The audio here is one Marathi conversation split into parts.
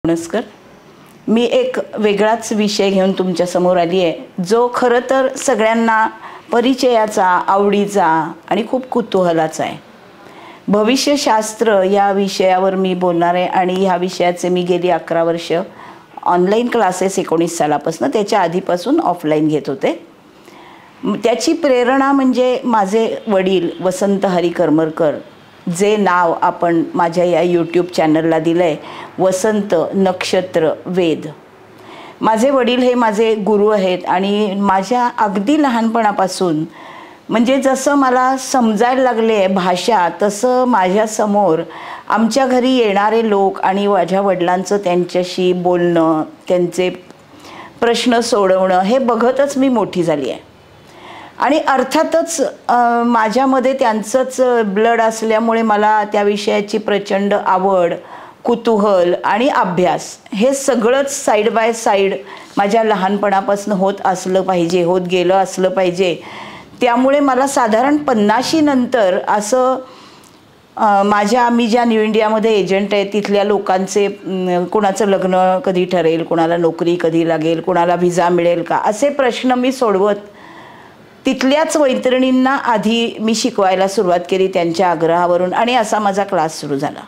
नमस्कार. मी एक वेगळाच विषय घेऊन तुमच्या समोर आली आहे, जो खरं तर सगळ्यांना परिचयाचा, आवडीचा आणि खूप कुतूहलाचा आहे. भविष्यशास्त्र या विषयावर मी बोलणार आहे आणि ह्या विषयाचे मी गेली 11 वर्ष ऑनलाईन क्लासेस 19 सालापासून, त्याच्या आधीपासून ऑफलाईन घेत होते. त्याची प्रेरणा म्हणजे माझे वडील वसंत हरी करमरकर, जे नाव आपण माझ्या या यूट्यूब चॅनलला दिलं आहे, वसंत नक्षत्र वेद. माझे वडील हे माझे गुरु आहेत आणि माझ्या अगदी लहानपणापासून म्हणजे जसं मला समजायला लागले आहे भाषा, तसं माझ्यासमोर आमच्या घरी येणारे लोक आणि माझ्या वडिलांचं त्यांच्याशी बोलणं, त्यांचे प्रश्न सोडवणं हे बघतच मी मोठी झाली आहे. आणि अर्थातच माझ्यामध्ये त्यांचंच ब्लड असल्यामुळे मला त्या विषयाची प्रचंड आवड, कुतूहल आणि अभ्यास हे सगळंच साईड बाय साईड माझ्या लहानपणापासून होत गेलं असलं पाहिजे. त्यामुळे मला साधारण 50 नंतर असं मी ज्या न्यू इंडियामध्ये एजंट आहे तिथल्या लोकांचे कुणाचं लग्न कधी ठरेल, कुणाला नोकरी कधी लागेल, कुणाला व्हिसा मिळेल का, असे प्रश्न मी सोडवत तिथल्याच मैत्रिणींना आधी मी शिकवायला सुरुवात केली त्यांच्या आग्रहावरून आणि असा माझा क्लास सुरू झाला.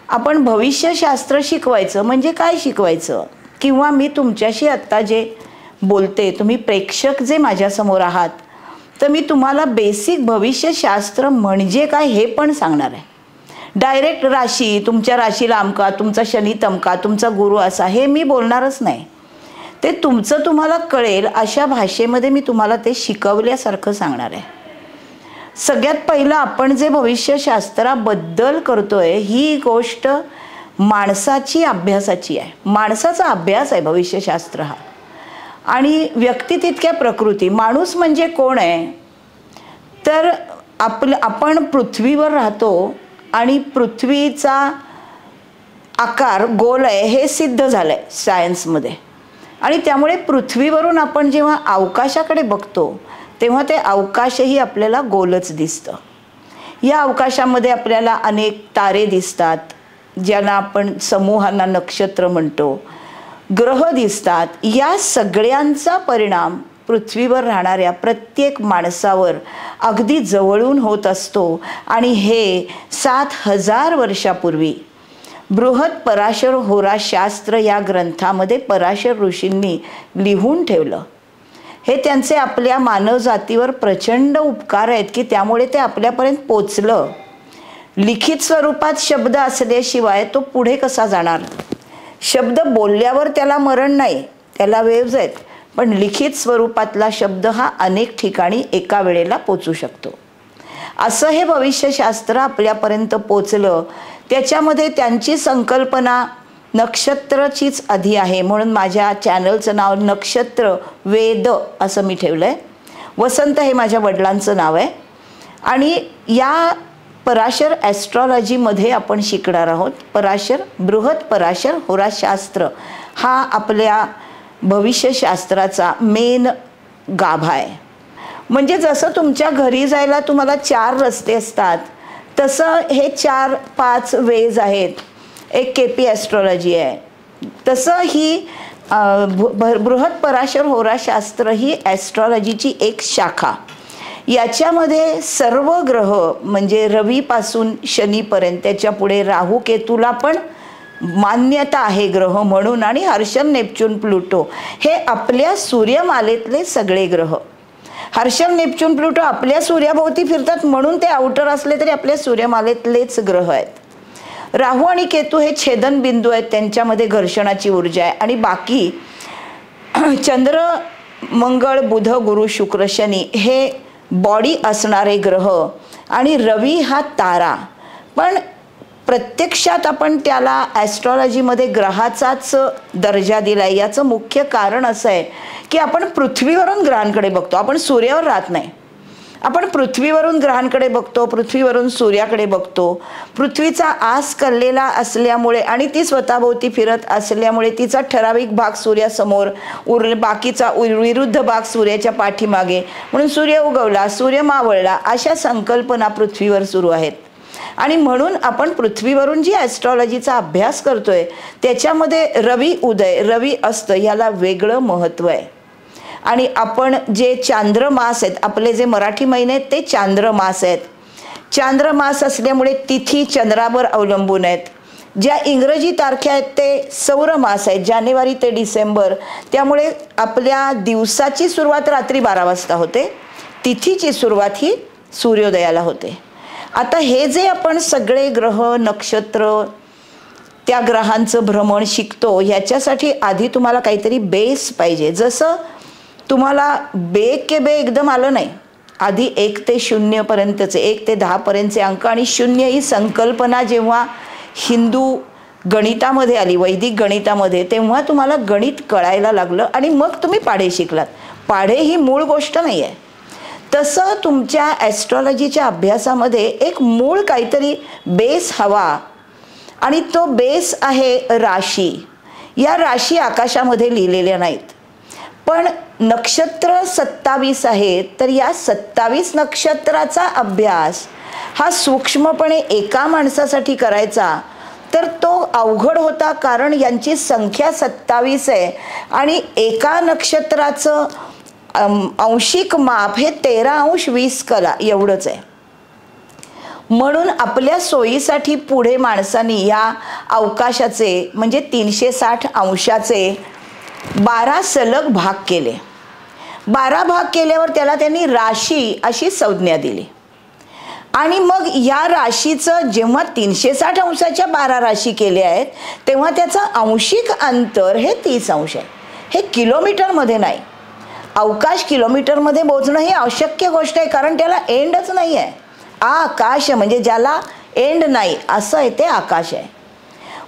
आपण भविष्यशास्त्र शिकवायचं म्हणजे काय शिकवायचं, किंवा मी तुमच्याशी आत्ता जे बोलते, तुम्ही प्रेक्षक जे माझ्यासमोर आहात, तर मी तुम्हाला बेसिक भविष्यशास्त्र म्हणजे काय हे पण सांगणार आहे. डायरेक्ट राशी, तुमच्या राशीला अमका, तुमचा शनी तमका, तुमचा गुरु असा, हे मी बोलणारच नाही. ते तुमचं तुम्हाला कळेल अशा भाषेमध्ये मी तुम्हाला ते शिकवल्यासारखं सांगणार आहे. सगळ्यात पहिलं आपण जे भविष्यशास्त्राबद्दल करतोय ही गोष्ट माणसाची अभ्यासाची आहे. माणसाचा अभ्यास आहे भविष्यशास्त्र हा. आणि व्यक्ती तितक्या प्रकृती. माणूस म्हणजे कोण आहे तर आपण पृथ्वीवर राहतो आणि पृथ्वीचा आकार गोल आहे हे सिद्ध झालं आहे सायन्समध्ये. आणि त्यामुळे पृथ्वीवरून आपण जेव्हा अवकाशाकडे बघतो तेव्हा ते अवकाशही आपल्याला गोलच दिसतं. या अवकाशामध्ये आपल्याला अनेक तारे दिसतात, ज्यांना आपण समूहांना नक्षत्र म्हणतो, ग्रह दिसतात. या सगळ्यांचा परिणाम पृथ्वीवर राहणाऱ्या प्रत्येक माणसावर अगदी जवळून होत असतो. आणि हे 7000 वर्षापूर्वी बृहत पराशर होराशास्त्र या ग्रंथामध्ये पराशर ऋषींनी लिहून ठेवलं. हे त्यांचे आपल्या मानव जातीवर प्रचंड उपकार आहेत की त्यामुळे ते आपल्यापर्यंत पोचलं. लिखित स्वरूपात शब्द असल्याशिवाय तो पुढे कसा जाणार. शब्द बोलल्यावर त्याला मरण नाही, त्याला वेव्ज आहेत, पण लिखित स्वरूपातला शब्द हा अनेक ठिकाणी एका वेळेला पोचू शकतो. असं हे भविष्यशास्त्र आपल्यापर्यंत पोचलं. त्याच्यामध्ये त्यांची संकल्पना नक्षत्राचीच आधी आहे, म्हणून माझ्या चॅनलचं नाव नक्षत्र वेद असं मी ठेवलं आहे. वसंत हे माझ्या वडिलांचं नाव आहे. आणि या पराशर ॲस्ट्रॉलॉजीमध्ये आपण शिकणार आहोत. बृहत पराशर होराशास्त्र हा आपल्या भविष्यशास्त्राचा मेन गाभा आहे. म्हणजे जसं तुमच्या घरी जायला तुम्हाला 4 रस्ते असतात, तसं हे 4-5 वेज आहेत. एक KP ॲस्ट्रॉलॉजी आहे. तसं ही बृहत पराशर होराशास्त्र ही ॲस्ट्रॉलॉजीची एक शाखा. याच्यामध्ये सर्व ग्रह म्हणजे रवीपासून शनीपर्यंत, त्याच्या पुढे राहू केतूला पण मान्यता आहे ग्रह म्हणून, आणि हर्षल नेपच्यून प्लुटो हे आपल्या सूर्यमालेतले सगळे ग्रह. हर्षल नेपच्यून प्लुटो आपल्या सूर्याभोवती फिरतात म्हणून ते आउटर असले तरी आपल्या सूर्यमालेतलेच ग्रह आहेत. राहू आणि केतू हे छेदन बिंदू आहेत, त्यांच्यामध्ये घर्षणाची ऊर्जा आहे. आणि बाकी चंद्र, मंगळ, बुध, गुरु, शुक्र, शनी हे बॉडी असणारे ग्रह आणि रवी हा तारा. पण प्रत्यक्षात आपण त्याला ॲस्ट्रॉलॉजीमध्ये ग्रहाचाच दर्जा दिला आहे. याचं मुख्य कारण असं आहे की आपण पृथ्वीवरून ग्रहांकडे बघतो, आपण सूर्यावर राहत नाही. आपण पृथ्वीवरून ग्रहांकडे बघतो, पृथ्वीवरून सूर्याकडे बघतो. पृथ्वीचा आस कललेला असल्यामुळे आणि ती स्वतःभोवती फिरत असल्यामुळे तिचा ठराविक भाग सूर्यासमोर, बाकीचा विरुद्ध भाग सूर्याच्या पाठीमागे, म्हणून सूर्य उगवला, सूर्य मावळला, अशा संकल्पना पृथ्वीवर सुरू आहेत. आणि म्हणून आपण पृथ्वीवरून जी ॲस्ट्रॉलॉजीचा अभ्यास करतोय त्याच्यामध्ये रवी उदय रवी अस्त याला वेगळं महत्त्व आहे. आणि आपण जे चांद्रमास आहेत, आपले जे मराठी महिने आहेत ते चांद्रमास आहेत. चांद्रमास असल्यामुळे तिथी चंद्रावर अवलंबून आहेत. ज्या इंग्रजी तारखे आहेत ते सौरमास आहेत, जानेवारी ते डिसेंबर. त्यामुळे आपल्या दिवसाची सुरुवात रात्री 12 वाजता होते, तिथीची सुरुवात ही सूर्योदयाला होते. आता हे जे आपण सगळे ग्रह नक्षत्र त्या ग्रहांचं भ्रमण शिकतो ह्याच्यासाठी आधी तुम्हाला काहीतरी बेस पाहिजे. जसं तुम्हाला बे के बे एकदम आलं नाही, आधी 1 ते 0 पर्यंतचे 1 ते 10 पर्यंतचे अंक आणि 0 ही संकल्पना जेव्हा हिंदू गणितामध्ये आली, वैदिक गणितामध्ये, तेव्हा तुम्हाला गणित कळायला लागलं आणि मग तुम्ही पाढे शिकलात. पाढे ही मूळ गोष्ट नाही आहे. तसं तुमच्या ॲस्ट्रॉलॉजीच्या अभ्यासामध्ये एक मूळ काहीतरी बेस हवा आणि तो बेस आहे राशी. या राशी आकाशामध्ये लिहिलेल्या नाहीत, पण नक्षत्र 27 आहेत. तर या 27 नक्षत्राचा अभ्यास हा सूक्ष्मपणे एका माणसासाठी करायचा तर तो अवघड होता, कारण यांची संख्या 27 आहे आणि एका नक्षत्राचं अंशिक माप हे 13° 20' एवढंच आहे. म्हणून आपल्या सोयीसाठी पुढे माणसांनी या अवकाशाचे म्हणजे 360 अंशाचे 12 सलग भाग केले. 12 भाग केल्यावर त्याला त्यांनी राशी अशी संज्ञा दिली. आणि मग या राशीचं जेव्हा 360 अंशाच्या 12 राशी केल्या आहेत तेव्हा त्याचं अंशिक अंतर हे 30 अंश आहे. हे किलोमीटरमध्ये नाही. अवकाश किलोमीटरमध्ये मोजणं ही अशक्य गोष्ट आहे, कारण त्याला एंडच नाही आहे. आकाश म्हणजे ज्याला एंड नाही असं आहे ते आकाश आहे.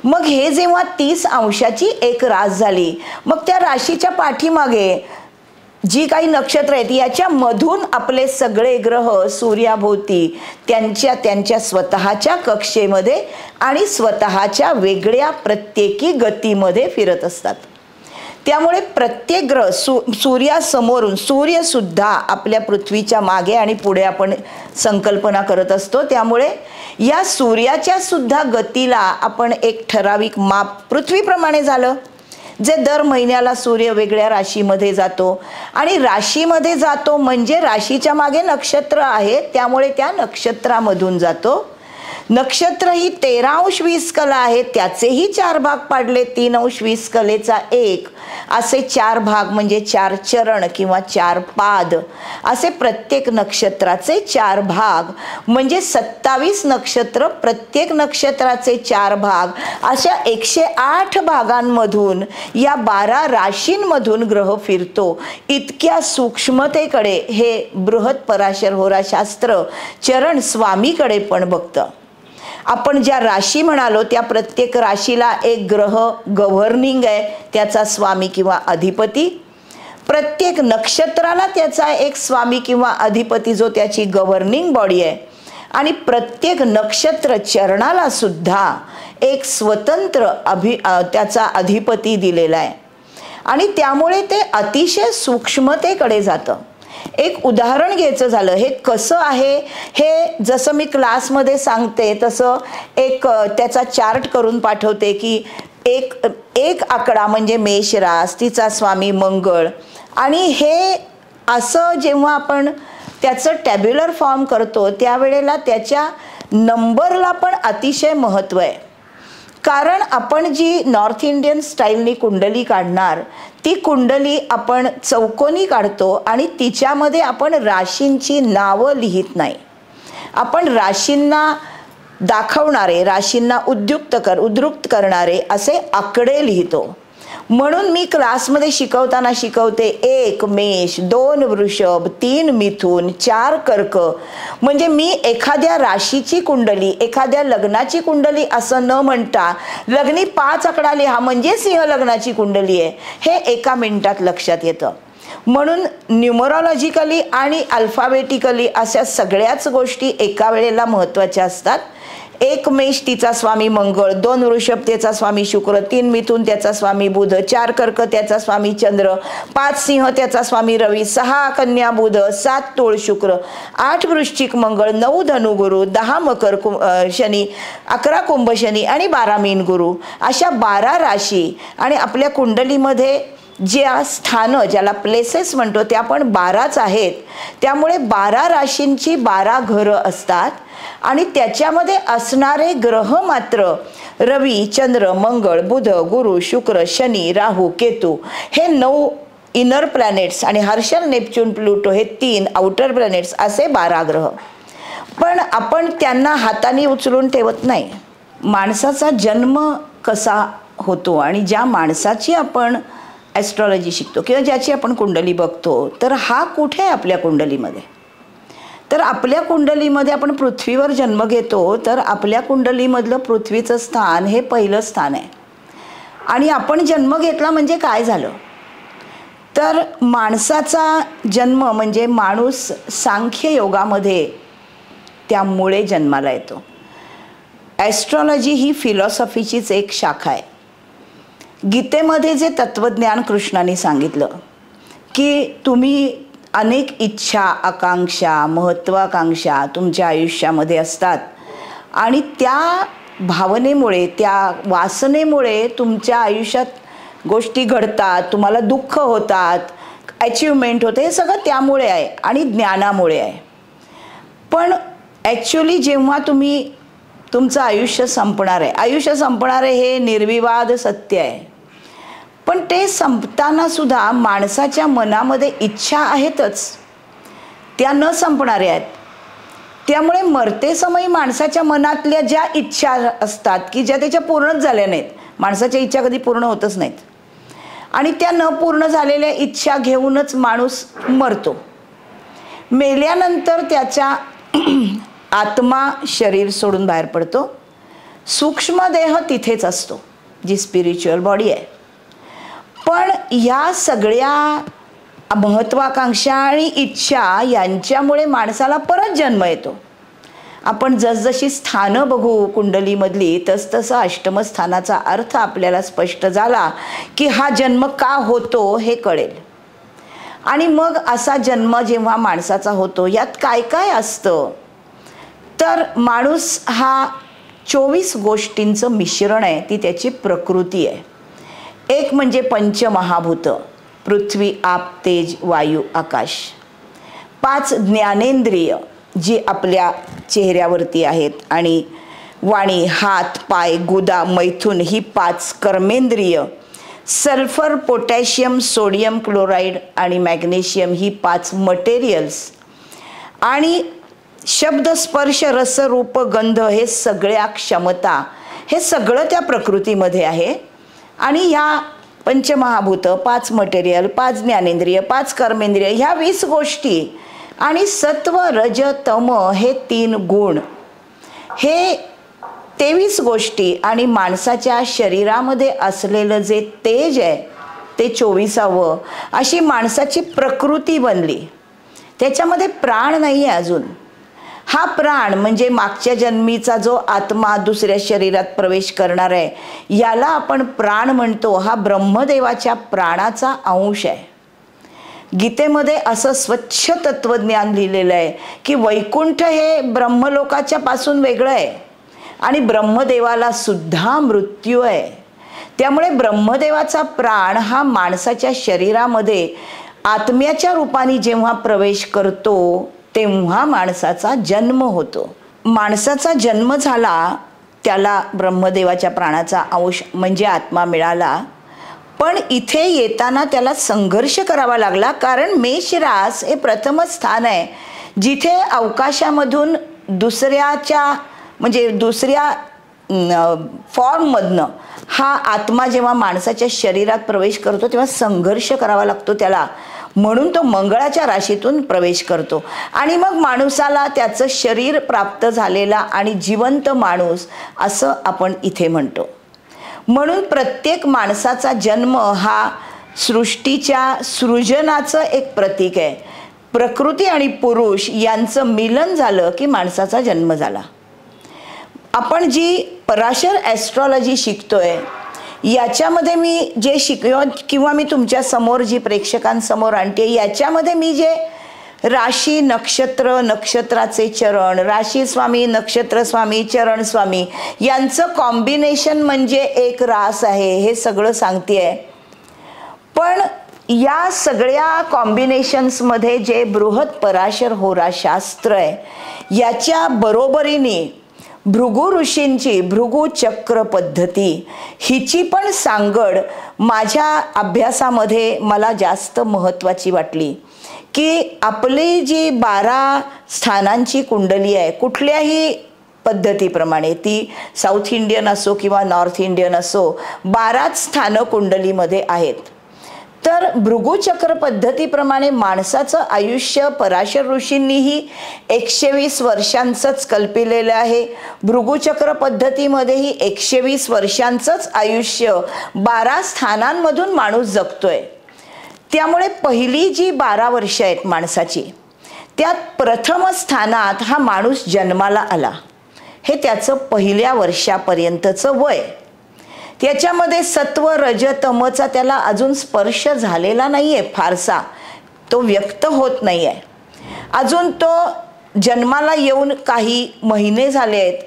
मग हे जेव्हा 30 अंशाची एक रास झाली, मग त्या राशीच्या पाठीमागे जी काही नक्षत्र आहेत याच्यामधून आपले सगळे ग्रह सूर्याभोवती त्यांच्या स्वतःच्या कक्षेमध्ये आणि स्वतःच्या वेगळ्या प्रत्येकी गतीमध्ये फिरत असतात. त्यामुळे प्रत्येक ग्रह सूर्यासमोरून सूर्यसुद्धा आपल्या पृथ्वीच्या मागे आणि पुढे आपण संकल्पना करत असतो. त्यामुळे या सूर्याच्या सुद्धा गतीला आपण एक ठराविक माप पृथ्वीप्रमाणे झालं, जे दर महिन्याला सूर्य वेगळ्या राशीमध्ये जातो आणि राशीमध्ये जातो म्हणजे राशीच्या मागे नक्षत्र आहे त्यामुळे त्या नक्षत्रामधून जातो. नक्षत्र ही 13° आहे, त्याचेही 4 भाग पाडले. 3° एक असे 4 भाग म्हणजे 4 चरण किंवा 4 पाद असे प्रत्येक नक्षत्राचे 4 भाग म्हणजे 27 नक्षत्र. प्रत्येक नक्षत्राचे 4 भाग अशा 108 भागांमधून या 12 राशींमधून ग्रह फिरतो. इतक्या सूक्ष्मतेकडे हे बृहत पराशर होराशास्त्र चरण स्वामीकडे पण बघतं. आपण ज्या राशी म्हणालो त्या प्रत्येक राशीला एक ग्रह गव्हर्निंग आहे, त्याचा स्वामी किंवा अधिपती. प्रत्येक नक्षत्राला त्याचा एक स्वामी किंवा अधिपती जो त्याची गव्हर्निंग बॉडी आहे. आणि प्रत्येक नक्षत्र चरणाला सुद्धा एक स्वतंत्र त्याचा अधिपती दिलेला आहे आणि त्यामुळे ते अतिशय सूक्ष्मतेकडे जातं. एक उदाहरण घ्यायचं झालं, हे कसं आहे हे जसं मी क्लासमध्ये सांगते तसं एक त्याचा चार्ट करून पाठवते की एक आकडा म्हणजे मेष रास, तिचा स्वामी मंगळ. आणि हे असं जेव्हा आपण त्याचं टॅब्युलर फॉर्म करतो त्यावेळेला त्याच्या नंबरला पण अतिशय महत्त्व आहे. कारण आपण जी नॉर्थ इंडियन स्टाईलनी कुंडली काढणार ती कुंडली आपण चौकोनी काढतो आणि तिच्यामध्ये आपण राशींची नावं लिहित नाही. आपण राशींना दाखवणारे, राशींना उद्युक्त करणारे असे आकडे लिहितो. म्हणून मी क्लासमध्ये शिकवताना शिकवते 1 मेष, 2 वृषभ, 3 मिथुन, 4 कर्क. म्हणजे मी एखाद्या राशीची कुंडली, एखाद्या लग्नाची कुंडली असं न म्हणता लग्नी 5 आकडा लिहा म्हणजे सिंह लग्नाची कुंडली आहे हे एका मिनिटात लक्षात येतं. म्हणून न्यूमरॉलॉजिकली आणि अल्फाबेटिकली अशा सगळ्याच गोष्टी एका वेळेला महत्त्वाच्या असतात. 1 मेष तिचा स्वामी मंगळ, 2 वृषभ त्याचा स्वामी शुक्र, 3 मिथुन त्याचा स्वामी बुध, 4 कर्क त्याचा स्वामी चंद्र, 5 सिंह त्याचा स्वामी रवी, 6 कन्या बुध, 7 तुळ शुक्र, 8 वृश्चिक मंगळ, 9 धनु गुरु, 10 मकर शनी, 11 कुंभ शनी आणि 12 मीन गुरु, अशा 12 राशी. आणि आपल्या कुंडलीमध्ये ज्या स्थानं, ज्याला प्लेसेस म्हणतो, त्या पण 12च आहेत. त्यामुळे 12 राशींची 12 घरं असतात आणि त्याच्यामध्ये असणारे ग्रह मात्र रवी, चंद्र, मंगळ, बुध, गुरु, शुक्र, शनी, राहू, केतू हे 9 इनर प्लॅनेट्स आणि हर्षल, नेपच्यून, प्लुटो हे 3 आउटर प्लॅनेट्स, असे 12 ग्रह. पण आपण त्यांना हाताने उचलून ठेवत नाही. माणसाचा जन्म कसा होतो आणि ज्या माणसाची आपण ॲस्ट्रॉलॉजी शिकतो किंवा ज्याची आपण कुंडली बघतो, तर हा कुठे आहे आपल्या कुंडलीमध्ये? तर आपल्या कुंडलीमध्ये आपण पृथ्वीवर जन्म घेतो, तर आपल्या कुंडलीमधलं पृथ्वीचं स्थान हे पहिलं स्थान आहे. आणि आपण जन्म घेतला म्हणजे काय झालं? तर माणसाचा जन्म म्हणजे माणूस सांख्य योगामध्ये त्यामुळे जन्माला येतो. ॲस्ट्रॉलॉजी ही फिलॉसॉफीचीच एक शाखा आहे. गीतेमध्ये जे तत्वज्ञान कृष्णाने सांगितलं की तुम्ही अनेक इच्छा, आकांक्षा, महत्त्वाकांक्षा तुमच्या आयुष्यामध्ये असतात आणि त्या भावनेमुळे, त्या वासनेमुळे तुमच्या आयुष्यात गोष्टी घडतात, तुम्हाला दुःख होतात, अचिव्हमेंट होते, हे सगळं त्यामुळे आहे आणि ज्ञानामुळे आहे. पण ॲक्च्युली जेव्हा तुमचं आयुष्य संपणार आहे, आयुष्य संपणार आहे हे निर्विवाद सत्य आहे. पण ते संपताना सुद्धा माणसाच्या मनामध्ये इच्छा आहेतच, त्या न संपणाऱ्या आहेत. त्यामुळे मरते समयी माणसाच्या मनातल्या ज्या इच्छा असतात की ज्या त्याच्या पूर्णच झाल्या नाहीत, माणसाच्या इच्छा कधी पूर्ण होतच नाहीत, आणि त्या न पूर्ण झालेल्या इच्छा घेऊनच माणूस मरतो. मेल्यानंतर त्याच्या आत्मा शरीर सोडून बाहेर पडतो, सूक्ष्म देह तिथेच असतो, जी स्पिरिच्युअल बॉडी आहे. पण या सगळ्या महत्त्वाकांक्षा आणि इच्छा यांच्यामुळे माणसाला परत जन्म येतो. आपण जसजशी स्थानं बघू कुंडलीमधली, तसतसं अष्टमस्थानाचा अर्थ आपल्याला स्पष्ट झाला की हा जन्म का होतो हे कळेल. आणि मग असा जन्म जेव्हा माणसाचा होतो, यात काय काय असतं? तर माणूस हा 24 गोष्टींचं मिश्रण आहे, ती त्याची प्रकृती आहे. एक म्हणजे पंचमहाभूत, पृथ्वी, आप, तेज, वायू, आकाश. 5 ज्ञानेंद्रिय जी आपल्या चेहऱ्यावरती आहेत, आणि वाणी, हात, पाय, गुदा, मैथुन ही 5 कर्मेंद्रिय. सल्फर, पोटॅशियम, सोडियम क्लोराईड आणि मॅग्नेशियम ही 5 मटेरियल्स. आणि शब्द, स्पर्श, रस, रूप, गंध हे सगळ्या क्षमता, हे सगळं त्या प्रकृतीमध्ये आहे. आणि ह्या पंचमहाभूत, 5 मटेरियल, 5 ज्ञानेंद्रिय, 5 कर्मेंद्रिय, ह्या 20 गोष्टी आणि सत्व, रज, तम हे 3 गुण, हे 23 गोष्टी, आणि माणसाच्या शरीरामध्ये असलेलं जे तेज आहे ते 24वे, अशी माणसाची प्रकृती बनली. त्याच्यामध्ये प्राण नाही आहे अजून. हा प्राण म्हणजे मागच्या जन्मीचा जो आत्मा दुसऱ्या शरीरात प्रवेश करणार आहे, याला आपण प्राण म्हणतो. हा ब्रह्मदेवाच्या प्राणाचा अंश आहे. गीतेमध्ये असं स्वच्छ तत्वज्ञान लिहिलेलं आहे की वैकुंठ हे ब्रह्मलोकाच्या पासून वेगळं आहे आणि ब्रह्मदेवाला सुद्धा मृत्यू आहे. त्यामुळे ब्रह्मदेवाचा प्राण हा माणसाच्या शरीरामध्ये आत्म्याच्या रूपाने जेव्हा प्रवेश करतो, तेव्हा माणसाचा जन्म होतो. माणसाचा जन्म झाला, त्याला ब्रह्मदेवाच्या प्राणाचा अंश म्हणजे आत्मा मिळाला. पण इथे येताना त्याला संघर्ष करावा लागला, कारण मेष रास हे प्रथम स्थान आहे जिथे अवकाशामधून दुसऱ्या फॉर्ममधनं हा आत्मा जेव्हा माणसाच्या शरीरात प्रवेश करतो तेव्हा संघर्ष करावा लागतो त्याला. म्हणून तो मंगळाच्या राशीतून प्रवेश करतो आणि मग माणसाला त्याचं शरीर प्राप्त झालेला आणि जिवंत माणूस असं आपण इथे म्हणतो. म्हणून प्रत्येक माणसाचा जन्म हा सृष्टीच्या सृजनाचं एक प्रतीक आहे. प्रकृती आणि पुरुष यांचं मिलन झालं की माणसाचा जन्म झाला. आपण जी पराशर ॲस्ट्रॉलॉजी शिकतोय याच्यामध्ये मी जे शिकलो किंवा मी तुमच्या समोर जी प्रेक्षकांसमोर आणते याच्यामध्ये मी जे राशी नक्षत्र नक्षत्राचे चरण राशी स्वामी नक्षत्र स्वामी चरण स्वामी यांचं कॉम्बिनेशन म्हणजे एक रास आहे हे सगळं सांगतेय. पण या सगळ्या कॉम्बिनेशन्समध्ये जे बृहत पराशर होराशास्त्र आहे याच्या बरोबरीने भृगु ऋषींची भृगु चक्र पद्धती हिची पण सांगड माझ्या अभ्यासामध्ये मला जास्त महत्त्वाची वाटली. की आपली जी 12 स्थानांची कुंडली आहे कुठल्याही पद्धतीप्रमाणे ती साऊथ इंडियन असो किंवा नॉर्थ इंडियन असो 12 स्थानं कुंडलीमध्ये आहेत. तर भृगुचक्र पद्धतीप्रमाणे माणसाचं आयुष्य पराशर ऋषींनीही 120 वर्षांचंच कल्पिलेलं आहे. भृगुचक्र पद्धतीमध्येही 120 वर्षांचंच आयुष्य 12 स्थानांमधून माणूस जगतोय. त्यामुळे पहिली जी 12 वर्ष आहेत माणसाची त्यात प्रथम स्थानात हा माणूस जन्माला आला हे त्याचं पहिल्या वर्षापर्यंतचं वय. त्याच्यामध्ये सत्व रज तमचा त्याला अजून स्पर्श झालेला नाहीये फारसा, तो व्यक्त होत नाहीये अजून. तो जन्माला येऊन काही महिने झाले आहेत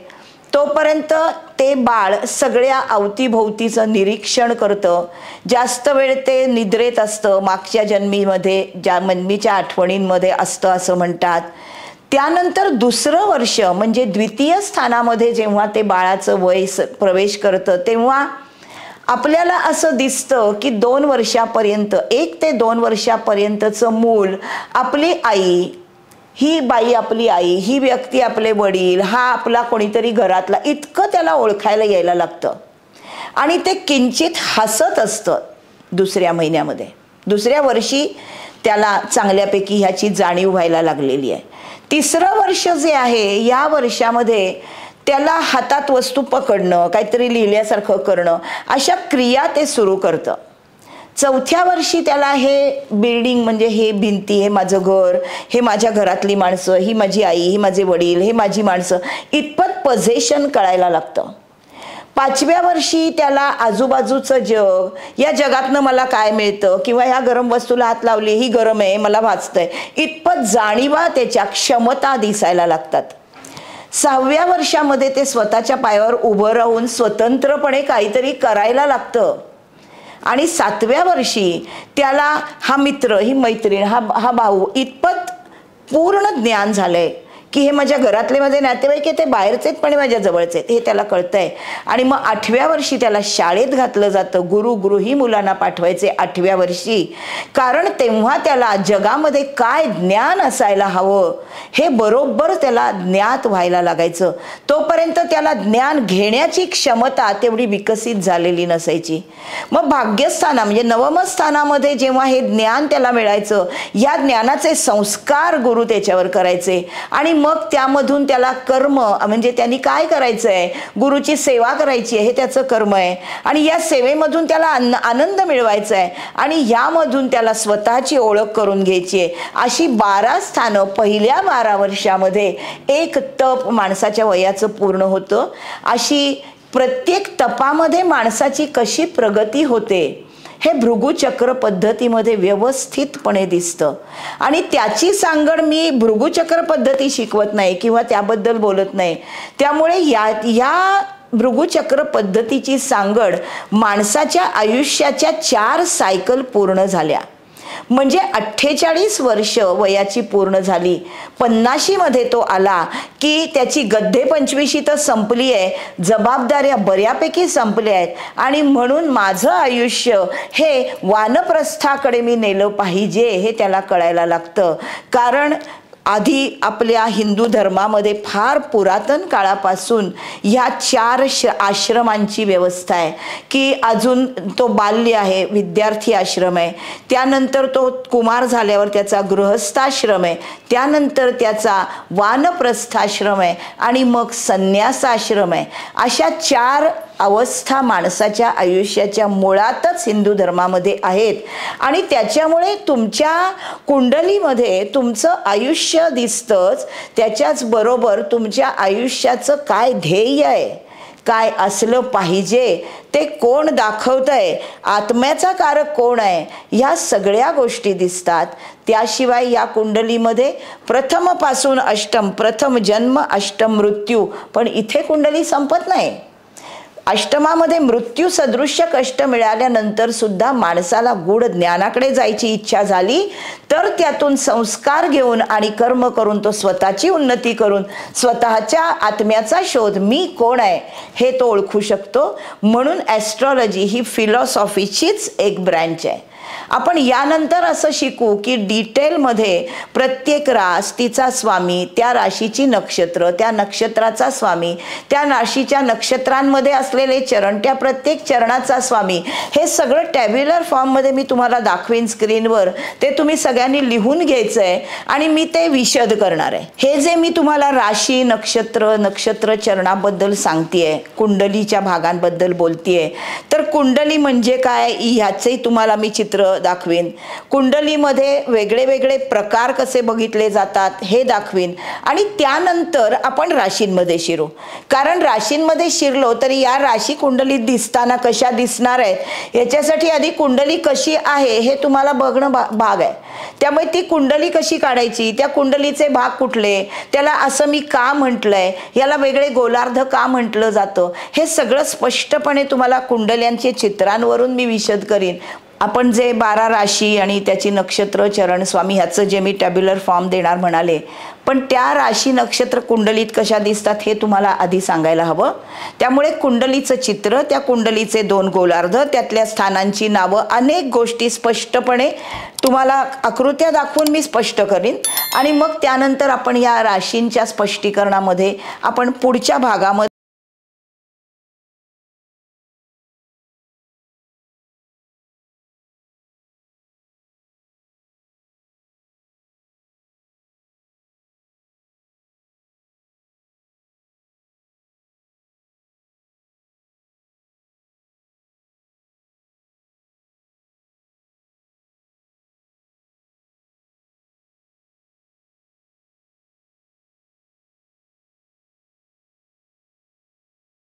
तोपर्यंत ते बाळ सगळ्या अवतीभोवतीचं निरीक्षण करतं. जास्त वेळ ते निद्रेत असतं, मागच्या जन्मीमध्ये ज्या जन्मीच्या आठवणींमध्ये असतं असं म्हणतात. त्यानंतर दुसरं वर्ष म्हणजे द्वितीय स्थानामध्ये जेव्हा ते बाळाचं वय प्रवेश करतं तेव्हा आपल्याला असं दिसतं की 2 वर्षापर्यंत 1 ते 2 वर्षापर्यंतचं मूल आपली आई, ही बाई आपली आई, ही व्यक्ती आपले वडील, हा आपला कोणीतरी घरातला इतकं त्याला ओळखायला यायला लागतं. आणि ते किंचित हसत असतं दुसऱ्या महिन्यामध्ये. दुसऱ्या वर्षी त्याला चांगल्यापैकी ह्याची जाणीव व्हायला लागलेली आहे. तिसरं वर्ष जे आहे या वर्षामध्ये त्याला हातात वस्तू पकडणं, काहीतरी लिहिल्यासारखं करणं अशा क्रिया ते सुरू करतं. चौथ्या वर्षी त्याला हे बिल्डिंग म्हणजे हे भिंती, हे माझं घर, हे माझ्या घरातली माणसं, ही माझी आई, ही माझे वडील, हे माझी माणसं इतपत पोझेशन कळायला लागतं. 5व्या वर्षी त्याला आजूबाजूचं जग, या जगातनं मला काय मिळतं किंवा ह्या गरम वस्तूला हात लावली ही गरम आहे मला भाजतंय इतपत जाणीवा त्याच्या क्षमता दिसायला लागतात. 6व्या वर्षामध्ये ते स्वतःच्या पायावर उभं राहून स्वतंत्रपणे काहीतरी करायला लागतं. आणि 7व्या वर्षी त्याला हा मित्र, ही मैत्रीण, हा भाऊ इतपत पूर्ण ज्ञान झालंय की हे माझ्या घरातले माझे नातेवाईक आहे, ते बाहेरचे आहेत पण माझ्या जवळचे आहेत हे त्याला कळतंय. आणि मग 8व्या वर्षी त्याला शाळेत घातलं जातं. गृही मुलांना पाठवायचे 8व्या वर्षी, कारण तेव्हा त्याला जगामध्ये काय ज्ञान असायला हवं हे बरोबर त्याला ज्ञात व्हायला लागायचं. तोपर्यंत त्याला ज्ञान घेण्याची क्षमता तेवढी विकसित झालेली नसायची. मग भाग्यस्थाना म्हणजे 9व्या स्थानामध्ये जेव्हा हे ज्ञान त्याला मिळायचं या ज्ञानाचे संस्कार गुरु त्याच्यावर करायचे. आणि मग त्यामधून त्याला कर्म म्हणजे त्यांनी काय करायचंय, गुरुची सेवा करायची आहे हे त्याचं कर्म आहे. आणि या सेवेमधून त्याला आनंद मिळवायचा आहे आणि यामधून त्याला स्वतःची ओळख करून घ्यायची आहे. अशी 12 स्थानं पहिल्या 12 वर्षामध्ये एक तप माणसाच्या वयाचं पूर्ण होतं. अशी प्रत्येक तपामध्ये माणसाची कशी प्रगती होते हे भृगुचक्र पद्धतीमध्ये व्यवस्थितपणे दिसतं. आणि त्याची सांगड मी भृगुचक्र पद्धती शिकवत नाही किंवा त्याबद्दल बोलत नाही. त्यामुळे या भृगुचक्र पद्धतीची सांगड माणसाच्या आयुष्याच्या 4 सायकल पूर्ण झाल्या. म्हणजे 48 वर्ष वयाची पूर्ण झाली. 50 मध्ये तो आला की त्याची गद्धे 25 तर संपली आहे, जबाबदाऱ्या बऱ्यापैकी संपल्या आहेत. आणि म्हणून माझं आयुष्य हे वानप्रस्थाकडे मी नेलं पाहिजे हे त्याला कळायला लागतं. कारण आधी आपल्या हिंदू धर्मामध्ये फार पुरातन काळापासून ह्या 4 आश्रमांची व्यवस्था आहे की अजून तो बाल्य आहे, विद्यार्थी आश्रम आहे, त्यानंतर तो कुमार झाल्यावर त्याचा गृहस्थाश्रम आहे, त्यानंतर त्याचा वानप्रस्थाश्रम आहे आणि मग संन्यासाश्रम आहे. अशा 4 अवस्था माणसाच्या आयुष्याच्या मुळातच हिंदू धर्मामध्ये आहेत आणि त्याच्यामुळे तुमच्या कुंडलीमध्ये तुमचं आयुष्य दिसतंच, त्याच्याच बरोबर तुमच्या आयुष्याचं काय ध्येय आहे, काय असलं पाहिजे, ते कोण दाखवतंय, आत्म्याचा कारक कोण आहे, ह्या सगळ्या गोष्टी दिसतात. त्याशिवाय या कुंडलीमध्ये प्रथमपासून अष्टम, प्रथम जन्म अष्टम मृत्यू, पण इथे कुंडली संपत नाही. अष्टमामध्ये मृत्यू सदृश्य कष्ट मिळाल्यानंतर सुद्धा माणसाला गूढ ज्ञानाकडे जायची इच्छा झाली तर त्यातून संस्कार घेऊन आणि कर्म करून तो स्वतःची उन्नती करून स्वतःच्या आत्म्याचा शोध, मी कोण आहे, हे तो ओळखू शकतो. म्हणून ॲस्ट्रॉलॉजी ही फिलॉसॉफीचीच एक ब्रँच आहे. आपण यानंतर असं शिकू की डिटेलमध्ये प्रत्येक रास, तिचा स्वामी, त्या राशीची नक्षत्र, त्या नक्षत्राचा स्वामी, त्या राशीच्या नक्षत्रांमध्ये असलेले चरण, त्या प्रत्येक चरणाचा स्वामी, हे सगळं टॅब्युलर फॉर्ममध्ये मी तुम्हाला दाखवीन स्क्रीनवर. ते तुम्ही सगळ्यांनी लिहून घ्यायचं आहे आणि मी ते विशद करणार आहे. हे जे मी तुम्हाला राशी, नक्षत्र, नक्षत्र चरणाबद्दल सांगतेय, कुंडलीच्या भागांबद्दल बोलतेय, तर कुंडली म्हणजे काय ह्याचंही तुम्हाला मी चित्र दाखवीन. कुंडलीमध्ये वेगळे वेगळे प्रकार कसे बघितले जातात हे दाखवीन आणि त्यानंतर आपण राशींमध्ये शिरू. कारण राशींमध्ये शिरलो तरी या राशी कुंडलीत दिसताना कशा दिसणार आहेत याच्यासाठी आधी कुंडली कशी आहे हे तुम्हाला बघणं भाग आहे. त्यामुळे ती कुंडली कशी काढायची, त्या कुंडलीचे भाग कुठले, त्याला असं मी का म्हटलंय, याला वेगळे गोलार्ध का म्हटलं जातं, हे सगळं स्पष्टपणे तुम्हाला कुंडल्यांचे चित्रांवरून मी विशद करीन. आपण जे 12 राशी आणि त्याची नक्षत्र चरण स्वामी ह्याचं जे मी टॅब्युलर फॉर्म देणार म्हणाले, पण त्या राशी नक्षत्र कुंडलीत कशा दिसतात हे तुम्हाला आधी सांगायला हवं. त्यामुळे कुंडलीचं चित्र, त्या कुंडलीचे 2 गोलार्ध, त्यातल्या स्थानांची नावं, अनेक गोष्टी स्पष्टपणे तुम्हाला आकृत्या दाखवून मी स्पष्ट करीन आणि मग त्यानंतर आपण या राशींच्या स्पष्टीकरणामध्ये आपण पुढच्या भागामध्ये